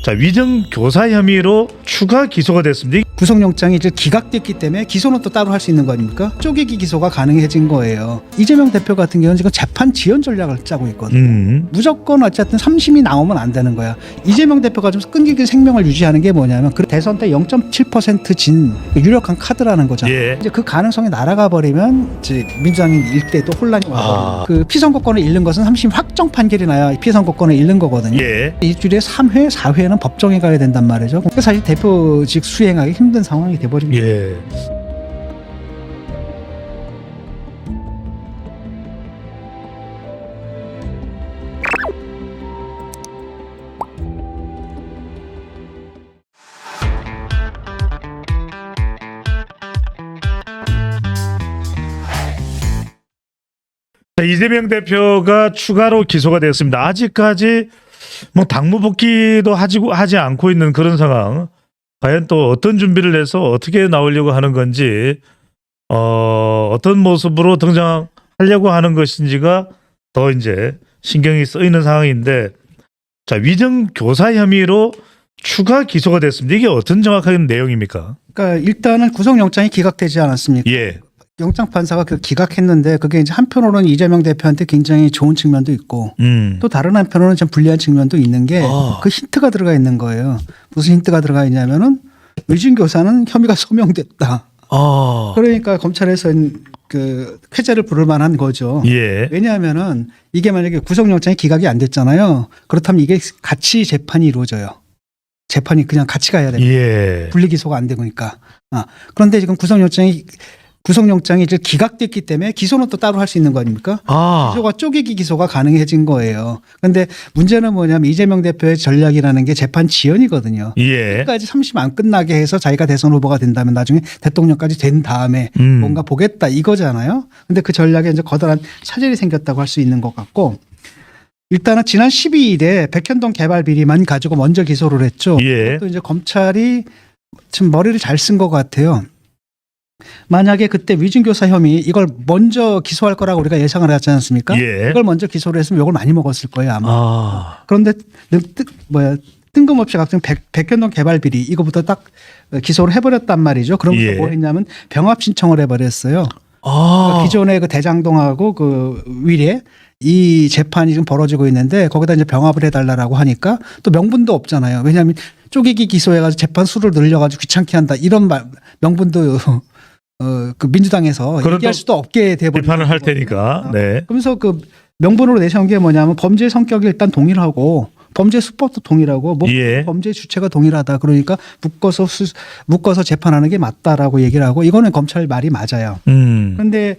자, 위정 교사 혐의로 추가 기소가 됐습니다. 구속영장이 이제 기각됐기 때문에 기소는 또 따로 할 수 있는 거 아닙니까? 쪼개기 기소가 가능해진 거예요. 이재명 대표 같은 경우는 지금 재판 지연 전략을 짜고 있거든요. 무조건 어쨌든 3심이 나오면 안 되는 거야. 이재명 대표가 좀 끈질긴 생명을 유지하는 게 뭐냐면 그 대선 때 0.7% 진 유력한 카드라는 거잖아요. 예. 이제 그 가능성이 날아가 버리면 이제 민주당이 일대 또 혼란이 와요. 그 피선거권을 잃는 것은 3심 확정 판결이 나야 피선거권을 잃는 거거든요. 예. 일주일에 3회, 4회는 법정에 가야 된단 말이죠. 그러니까 사실 대표직 수행하기 힘든 상황이 돼버립니다. 예. 자, 이재명 대표가 추가로 기소가 되었습니다. 아직까지 뭐 당무 복귀도 하지 않고 있는 그런 상황. 과연 또 어떤 준비를 해서 어떻게 나오려고 하는 건지, 어떤 모습으로 등장하려고 하는 것인지가 더 이제 신경이 쓰이는 상황인데, 자, 위정 교사 혐의로 추가 기소가 됐습니다. 이게 어떤 정확한 내용입니까? 그러니까 일단은 구속영장이 기각되지 않았습니까? 예. 영장 판사가 그 기각했는데 그게 이제 한편으로는 이재명 대표한테 굉장히 좋은 측면도 있고 또 다른 한편으로는 좀 불리한 측면도 있는 게 그 힌트가 들어가 있는 거예요. 무슨 힌트가 들어가 있냐면은 위증 교사는 혐의가 소명됐다. 그러니까 검찰에서 그 쾌재를 부를 만한 거죠. 예. 왜냐하면은 이게 만약에 구속영장이 기각이 안 됐잖아요. 그렇다면 이게 같이 재판이 이루어져요. 재판이 그냥 같이 가야 됩니다. 예. 분리기소가 안 되니까. 그런데 지금 구속영장이 이제 기각됐기 때문에 기소는 또 따로 할 수 있는 거 아닙니까? 기소가 쪼개기 기소가 가능해진 거예요. 그런데 문제는 뭐냐면 이재명 대표의 전략이라는 게 재판 지연이거든요. 예. 끝까지 3심 안 끝나게 해서 자기가 대선 후보가 된다면 나중에 대통령까지 된 다음에 뭔가 보겠다 이거잖아요. 근데 그 전략에 이제 거대한 차질이 생겼다고 할 수 있는 것 같고, 일단은 지난 12일에 백현동 개발 비리만 가지고 먼저 기소를 했죠. 예. 또 이제 검찰이 지금 머리를 잘 쓴 것 같아요. 만약에 그때 위증교사 혐의 이걸 먼저 기소할 거라고 우리가 예상을 하지 않습니까? 예. 이걸 먼저 기소를 했으면 욕을 많이 먹었을 거예요 아마. 그런데 뜬금없이 각종 백현동 개발 비리 이거부터 딱 기소를 해버렸단 말이죠. 그러면서 예. 뭐 했냐면 병합 신청을 해버렸어요. 그러니까 기존의 그 대장동하고 그 위례 이 재판이 지금 벌어지고 있는데 거기다 이제 병합을 해달라고 하니까 또 명분도 없잖아요. 왜냐하면 쪼개기 기소해가지고 재판 수를 늘려가지고 귀찮게 한다 이런 명분도 그 민주당에서 얘기할 수도 없게 돼버린 비판을 할 테니까. 네. 그러면서 그 명분으로 내세운 게 뭐냐면 범죄 성격이 일단 동일하고 범죄 수법도 동일하고 예. 범죄 주체가 동일하다. 그러니까 묶어서 재판하는 게 맞다라고 얘기를 하고 이거는 검찰 말이 맞아요. 그런데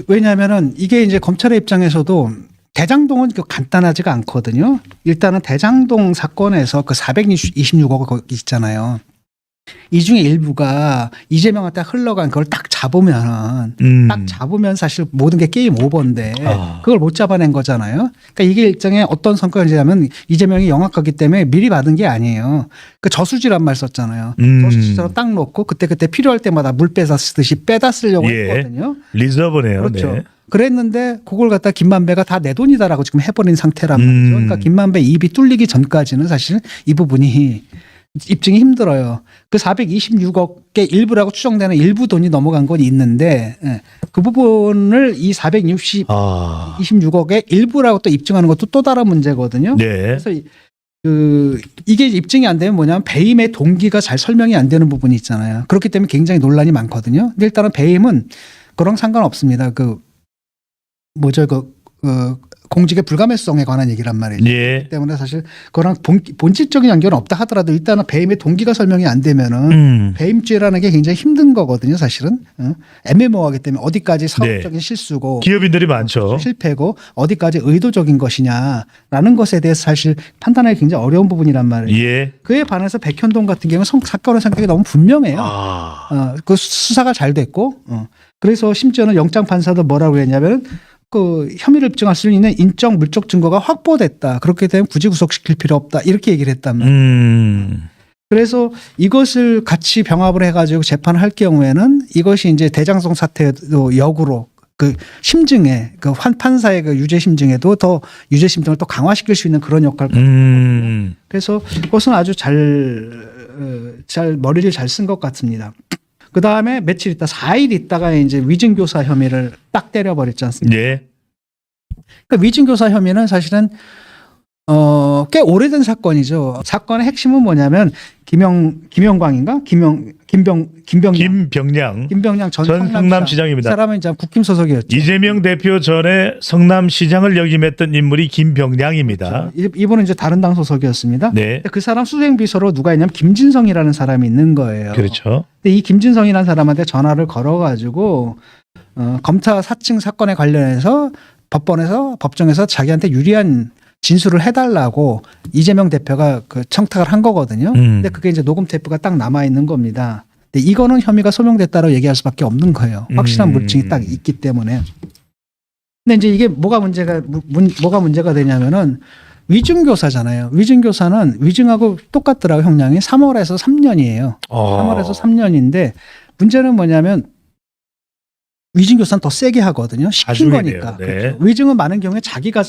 왜냐하면은 이게 이제 검찰의 입장에서도 대장동은 간단하지가 않거든요. 일단은 대장동 사건에서 그 426억 있잖아요. 이 중에 일부가 이재명한테 흘러간 그걸 딱 잡으면 사실 모든 게 게임 오버인데 그걸 못 잡아낸 거잖아요. 그러니까 이게 일종의 어떤 성과냐면 이재명이 영악하기 때문에 미리 받은 게 아니에요. 그 저수지란 말 썼잖아요. 저수지처럼 딱 놓고 그때 필요할 때마다 물 빼다 쓰듯이 빼다 쓰려고 했거든요. 리저브네요. 그렇죠. 네. 그랬는데 그걸 갖다 김만배가 다 내 돈이다라고 지금 해버린 상태란 말이죠. 그러니까 김만배 입이 뚫리기 전까지는 사실 이 부분이 입증이 힘들어요. 그 426억의 일부라고 추정되는 일부 돈이 넘어간 건 있는데 그 부분을 이 426억의 일부라고 또 입증하는 것도 또 다른 문제거든요. 네. 그래서 이게 입증이 안 되면 뭐냐면 배임의 동기가 잘 설명이 안 되는 부분이 있잖아요. 그렇기 때문에 굉장히 논란이 많거든요. 근데 일단은 배임은 그런 상관없습니다. 공직의 불가매성에 관한 얘기란 말이죠. 예. 그렇기 때문에 사실 그거랑 본질적인 연결은 없다 하더라도 일단은 배임의 동기가 설명이 안 되면은 배임죄라는 게 굉장히 힘든 거거든요. 사실은 애매모호하기 때문에 어디까지 사업적인 실수고 기업인들이 많죠. 실패고 어디까지 의도적인 것이냐라는 것에 대해서 사실 판단하기 굉장히 어려운 부분이란 말이에요. 예. 그에 반해서 백현동 같은 경우는 사건의 성격이 너무 분명해요. 그 수사가 잘 됐고 그래서 심지어는 영장 판사도 뭐라고 했냐면 그 혐의를 입증할 수 있는 인적 물적 증거가 확보됐다. 그렇게 되면 굳이 구속시킬 필요 없다. 이렇게 얘기를 했단 말이에요. 그래서 이것을 같이 병합을 해가지고 재판을 할 경우에는 이것이 이제 대장동 사태도 역으로 그 심증에 그 판사의 그 유죄 심증에도 더 유죄 심증을 또 강화시킬 수 있는 그런 역할을 그래서 그것은 아주 잘 머리를 잘 쓴 것 같습니다. 그 다음에 며칠 있다 4일 있다가 이제 위증교사 혐의를 딱 때려버렸지 않습니까? 예. 그러니까 위증교사 혐의는 사실은 꽤 오래된 사건이죠. 사건의 핵심은 뭐냐면 김영광인가? 김병량 전 성남시장입니다. 사람은 이제 국힘 소속이었죠. 이재명 대표 전에 성남시장을 역임했던 인물이 김병량입니다. 그렇죠. 이분은 이제 다른 당 소속이었습니다. 네. 근데 그 사람 수행비서로 누가 있냐면 김진성이라는 사람이 있는 거예요. 그렇죠. 근데 이 김진성이라는 사람한테 전화를 걸어가지고 검사 사칭 사건에 관련해서 법정에서 자기한테 유리한 진술을 해달라고 이재명 대표가 그 청탁을 한 거거든요. 근데 그게 이제 녹음 테이프가 딱 남아 있는 겁니다. 근데 이거는 혐의가 소명됐다고 얘기할 수밖에 없는 거예요. 확실한 물증이 딱 있기 때문에. 근데 이제 이게 뭐가 문제가 되냐면은 위증교사잖아요. 위증교사는 위증하고 똑같더라고요. 형량이 3월에서 3년이에요. 3월에서 3년인데 문제는 뭐냐면 위증교사는 더 세게 하거든요. 시킨 거니까. 네. 그렇죠. 위증은 많은 경우에 자기가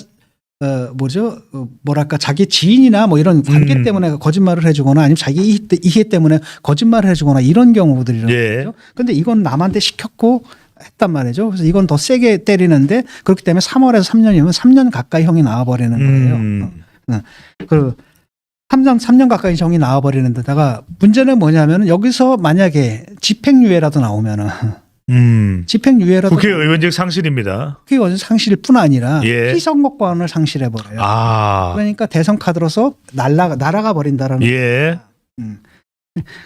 자기 지인이나 뭐 이런 관계 때문에 거짓말을 해주거나 아니면 자기 이해 때문에 거짓말을 해주거나 이런 경우들이란 예. 말이죠. 근데 이건 남한테 시켰고 했단 말이죠. 그래서 이건 더 세게 때리는데 그렇기 때문에 3월에서 3년이면 3년 가까이 형이 나와버리는 거예요. 그 3년 가까이 형이 나와버리는 데다가 문제는 뭐냐면 여기서 만약에 집행유예라도 나오면은 집행유예라도 국회의원직 상실입니다. 국회의원 상실일 뿐 아니라 예. 피선거권을 상실해버려요. 그러니까 대선 카드로서 날아가 버린다라는 예.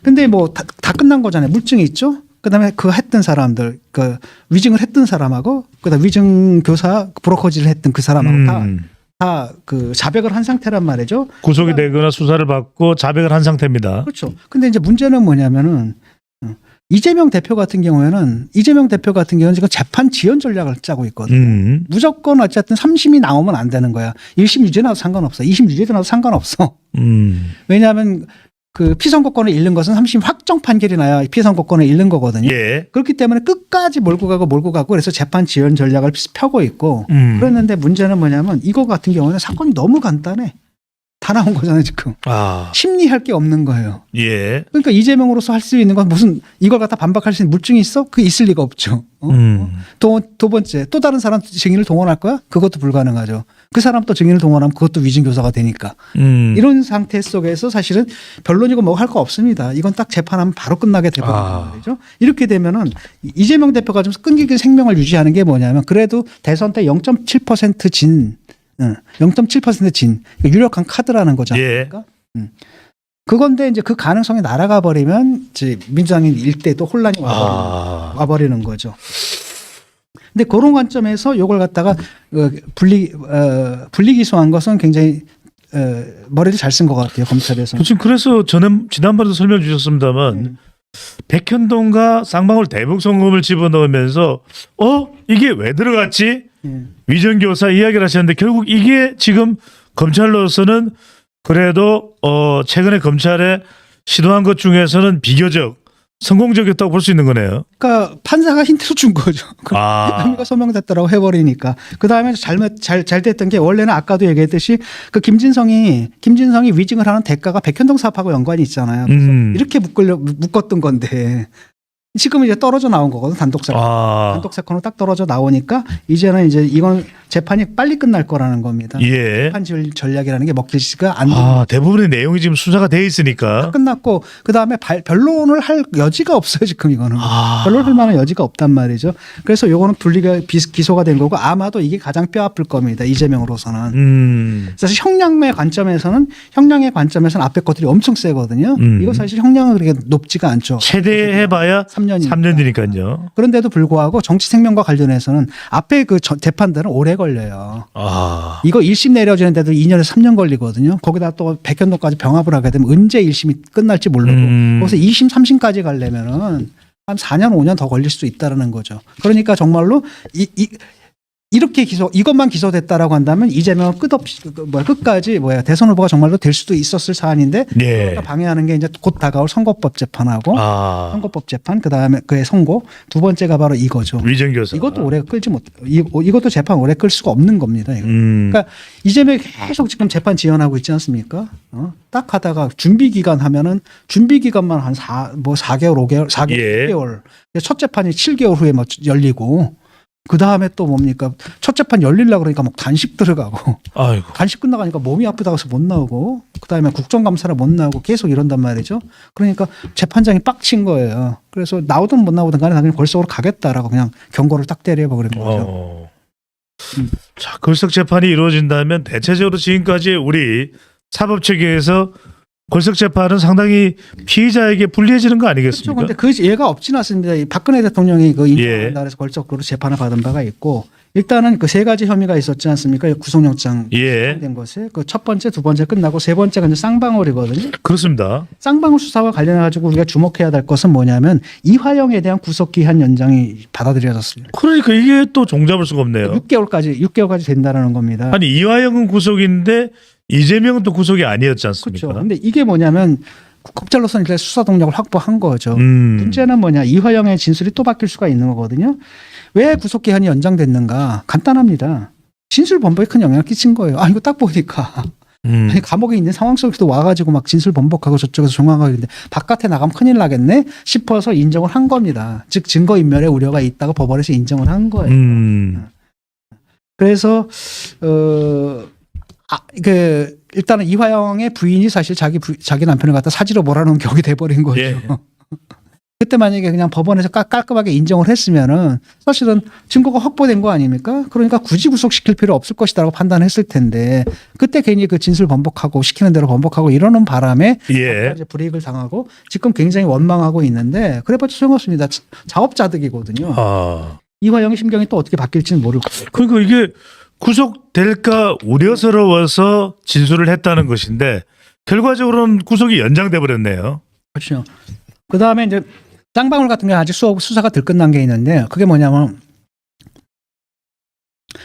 근데 뭐 다 끝난 거잖아요. 물증이 있죠. 그다음에 그 했던 사람들, 그 위증을 했던 사람하고 그다음 위증 교사 브로커지를 했던 그 사람하고 다 그 자백을 한 상태란 말이죠. 구속이 되거나 수사를 받고 자백을 한 상태입니다. 그렇죠. 근데 이제 문제는 뭐냐면은 이재명 대표 같은 경우는 지금 재판 지연 전략을 짜고 있거든요. 무조건 어쨌든 3심이 나오면 안 되는 거야. 1심 유죄 나도 상관없어. 2심 유죄 나도 상관없어. 왜냐하면 그 피선거권을 잃는 것은 3심 확정 판결이 나야 피선거권을 잃는 거거든요. 예. 그렇기 때문에 끝까지 몰고 가고 그래서 재판 지연 전략을 펴고 있고 그랬는데 문제는 뭐냐면 이거 같은 경우는 사건이 너무 간단해. 다 나온 거잖아요 지금. 심리할 게 없는 거예요. 예. 그러니까 이재명으로서 할 수 있는 건 무슨 이걸 갖다 반박할 수 있는 물증이 있어? 그게 있을 리가 없죠. 두 번째 또 다른 사람 증인을 동원할 거야? 그것도 불가능하죠. 그 사람 또 증인을 동원하면 그것도 위증교사가 되니까. 이런 상태 속에서 사실은 변론이고 뭐 할 거 없습니다. 이건 딱 재판하면 바로 끝나게 되거든요. 말이죠. 이렇게 되면은 이재명 대표가 좀 끈기게 생명을 유지하는 게 뭐냐면 그래도 대선 때 0.7% 진. 0.7% 진. 유력한 카드라는 거잖아요. 예. 그건데 이제 그 가능성이 날아가 버리면 이제 민주당인 일대 또 혼란이 와버리는 거죠. 근데 그런 관점에서 이걸 갖다가 분리 기소한 것은 굉장히 머리를 잘 쓴 것 같아요. 검찰에서. 지금 그래서 저는 지난번에도 설명 주셨습니다만 백현동과 쌍방울 대북송금을 집어넣으면서 이게 왜 들어갔지? 위정교사 이야기를 하셨는데 결국 이게 지금 검찰로서는 그래도 최근에 검찰에 시도한 것 중에서는 비교적 성공적이었다고 볼 수 있는 거네요. 그러니까 판사가 힌트를 준 거죠. 혐의가 소명됐다라고 해버리니까. 그 다음에 잘 됐던 게 원래는 아까도 얘기했듯이 그 김진성이 위증을 하는 대가가 백현동 사업하고 연관이 있잖아요. 그래서 이렇게 묶었던 건데 지금 이제 떨어져 나온 거거든. 단독 사건으로 딱 떨어져 나오니까 이제는 이제 이건 재판이 빨리 끝날 거라는 겁니다. 예. 재판 전략이라는 게 먹히지가 않는. 대부분의 내용이 지금 수사가 돼 있으니까. 끝났고 그 다음에 변론을 할 여지가 없어요 지금 이거는. 변론할 만한 여지가 없단 말이죠. 그래서 요거는 기소가 된 거고 아마도 이게 가장 뼈 아플 겁니다. 이재명으로서는. 사실 형량의 관점에서는 앞에 것들이 엄청 세거든요. 이거 사실 형량은 그렇게 높지가 않죠. 최대 해봐야 3년이니까요. 그런데도 불구하고 정치 생명과 관련해서는 앞에 그 재판들은 오래 걸려요. 이거 1심 내려지는데도 2년에서 3년 걸리거든요. 거기다 또 백현동까지 병합을 하게 되면 언제 1심이 끝날지 모르고 거기서 2심, 3심까지 가려면은 한 4년, 5년 더 걸릴 수도 있다는 거죠. 그러니까 정말로 이렇게 이것만 기소됐다라고 한다면 이재명은 끝없이 끝까지 대선 후보가 정말로 될 수도 있었을 사안인데 예. 방해하는 게 이제 곧 다가올 선거법 재판하고 선거법 재판 그다음에 그의 선고 두 번째가 바로 이거죠. 위정교사. 이것도 오래 끌지 못 이것도 재판 오래 끌 수가 없는 겁니다. 이거. 그러니까 이재명이 계속 지금 재판 지연하고 있지 않습니까? 딱 하다가 준비 기간 하면은 준비 기간만 한 4개월, 5개월, 4개월, 예. 6개월. 첫 재판이 7개월 후에 열리고 그 다음에 또 뭡니까? 첫 재판 열리려고 그러니까 막 단식 들어가고 아이고. 단식 끝나가니까 몸이 아프다고 해서 못 나오고 그 다음에 국정감사를 못 나오고 계속 이런단 말이죠. 그러니까 재판장이 빡친 거예요. 그래서 나오든 못 나오든 간에 당연히 골석으로 가겠다라고 그냥 경고를 딱 때려버린 거죠. 자, 골석 재판이 이루어진다면 대체적으로 지금까지 우리 사법 체계에서 골석 재판은 상당히 피의자에게 불리해지는 거 아니겠습니까? 그렇죠. 근데 그 예가 없지는 않습니다. 이 박근혜 대통령이 그 예. 인정한다 해서 골석으로 재판을 받은 바가 있고 일단은 그 세 가지 혐의가 있었지 않습니까? 구속영장 예. 된 것에 그 첫 번째, 두 번째 끝나고 세 번째가 이제 쌍방울이거든요. 그렇습니다. 쌍방울 수사와 관련해 가지고 우리가 주목해야 될 것은 뭐냐면 이화영에 대한 구속 기한 연장이 받아들여졌습니다. 그러니까 이게 또 종잡을 수가 없네요. 6개월까지 된다라는 겁니다. 아니 이화영은 구속인데 이재명은 또 구속이 아니었지 않습니까? 그렇죠. 근데 이게 뭐냐면 검찰로서는 이제 수사 동력을 확보한 거죠. 음. 문제는 뭐냐 이화영의 진술이 또 바뀔 수가 있는 거거든요. 왜 구속 기한이 연장됐는가? 간단합니다. 진술 번복에 큰 영향을 끼친 거예요. 이거 딱 보니까 아니, 감옥에 있는 상황 속에서도 와가지고 막 진술 번복하고 저쪽에서 종합하고 있는데 바깥에 나가면 큰일 나겠네 싶어서 인정을 한 겁니다. 즉 증거인멸의 우려가 있다고 법원에서 인정을 한 거예요. 그래서 일단은 이화영의 부인이 사실 자기 남편을 갖다 사지로 몰아놓은 격이 돼버린 거죠. 예. 그때 만약에 그냥 법원에서 깔끔하게 인정을 했으면은 사실은 증거가 확보된 거 아닙니까? 그러니까 굳이 구속시킬 필요 없을 것이다라고 판단했을 텐데 그때 괜히 그 진술 번복하고 시키는 대로 번복하고 이러는 바람에 예. 이제 불이익을 당하고 지금 굉장히 원망하고 있는데 그래봤자 소용없습니다. 자업자득이거든요. 이화영의 심경이 또 어떻게 바뀔지는 모르고. 그러니까 이게 구속될까 우려스러워서 진술을 했다는 것인데 결과적으로는 구속이 연장돼 버렸네요. 그렇죠. 그 다음에 이제 쌍방울 같은 게 아직 수사가 덜 끝난 게 있는데 그게 뭐냐면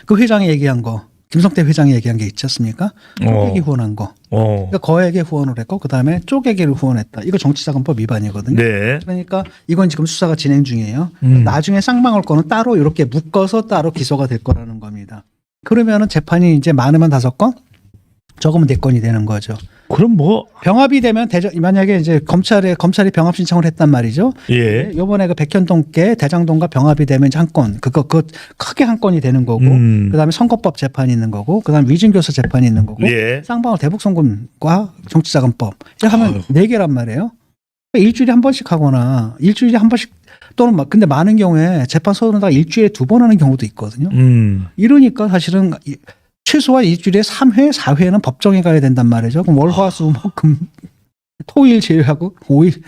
그 회장이 얘기한 거 김성태 회장이 얘기한 게 있지 않습니까? 쪼개기 후원한 거. 그러니까 거액의 후원을 했고 그다음에 쪼개기를 후원했다. 이거 정치자금법 위반이거든요. 네. 그러니까 이건 지금 수사가 진행 중이에요. 나중에 쌍방울 거는 따로 이렇게 묶어서 따로 기소가 될 거라는 겁니다. 그러면은 재판이 이제 많으면 5건, 적으면 4건이 되는 거죠. 그럼 뭐 병합이 되면 만약에 이제 검찰이 병합 신청을 했단 말이죠. 예. 요번에 그 백현동께 대장동과 병합이 되면 이제 한 건, 그거 크게 한 건이 되는 거고, 그다음에 선거법 재판이 있는 거고, 그다음에 위증교사 재판이 있는 거고, 예. 쌍방울 대북송금과 정치자금법 이렇게 하면 4개란 말이에요. 일주일에 한 번씩 하거나 일주일에 한 번씩 또는 근데 많은 경우에 재판 서두르다가 일주일에 2번 하는 경우도 있거든요. 이러니까 사실은 최소한 일주일에 3회, 4회는 법정에 가야 된단 말이죠. 그럼 월, 화, 수, 목, 금, 토일 제외하고 5일.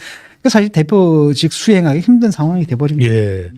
사실 대표직 수행하기 힘든 상황이 돼버린 거예요. 예.